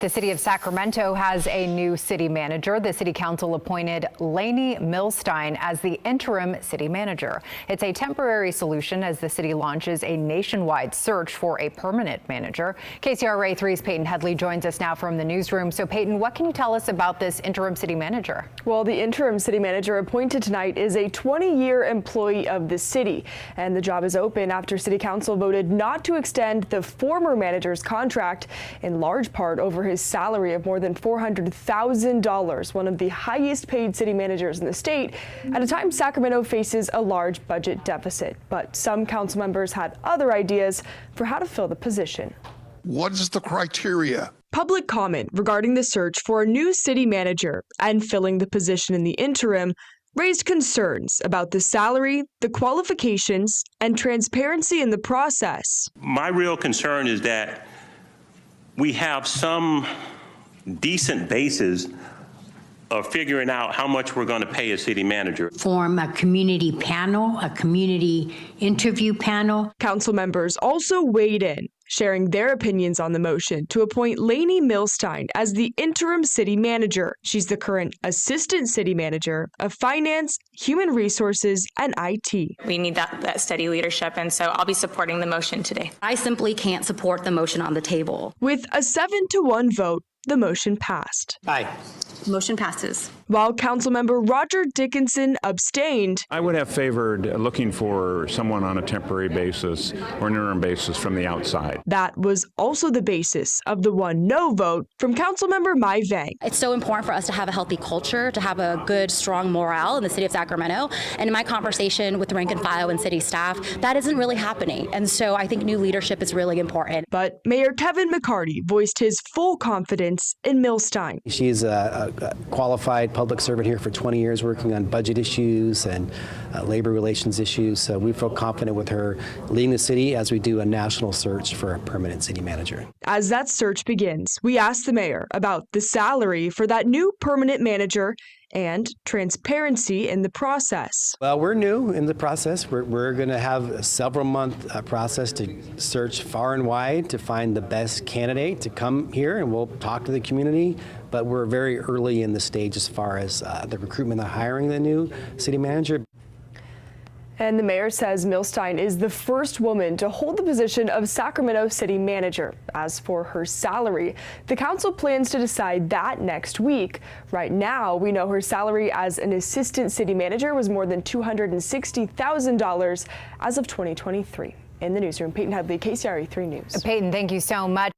The city of Sacramento has a new city manager. The city council appointed Lainey Milstein as the interim city manager. It's a temporary solution as the city launches a nationwide search for a permanent manager. KCRA 3's Peyton Headley joins us now from the newsroom. So Peyton, what can you tell us about this interim city manager? Well, the interim city manager appointed tonight is a 20-year employee of the city, and the job is open after city council voted not to extend the former manager's contract, in large part over his salary of more than $400,000, one of the highest paid city managers in the state, at a time Sacramento faces a large budget deficit. But some council members had other ideas for how to fill the position. What is the criteria? Public comment regarding the search for a new city manager and filling the position in the interim raised concerns about the salary, the qualifications, and transparency in the process. My real concern is that we have some decent basis of figuring out how much we're going to pay a city manager. Form a community panel, a community interview panel. Council members also weighed in, sharing their opinions on the motion to appoint Lainey Milstein as the interim city manager. She's the current assistant city manager of finance, human resources, and IT. We need that steady leadership, and so I'll be supporting the motion today. I simply can't support the motion on the table. With a 7-1 vote, the motion passed. Aye. Motion passes. While Councilmember Roger Dickinson abstained. I would have favored looking for someone on a temporary basis or an interim basis from the outside. That was also the basis of the 1-no vote from Councilmember Mai Vang. It's so important for us to have a healthy culture, to have a good, strong morale in the city of Sacramento. And in my conversation with the rank and file and city staff, that isn't really happening. And so I think new leadership is really important. But Mayor Kevin McCarty voiced his full confidence in Milstein. She's a qualified public servant here for 20 years, working on budget issues and labor relations issues. So we feel confident with her leading the city as we do a national search for a permanent city manager. As that search begins, we asked the mayor about the salary for that new permanent manager and transparency in the process. Well, we're new in the process. We're going to have a several-month process to search far and wide to find the best candidate to come here, and we'll talk to the community. But we're very early in the stage as far as the recruitment and hiring the new city manager. And the mayor says Milstein is the first woman to hold the position of Sacramento city manager. As for her salary, the council plans to decide that next week. Right now, we know her salary as an assistant city manager was more than $260,000 as of 2023. In the newsroom, Peyton Headley, KCRA 3 News. Peyton, thank you so much.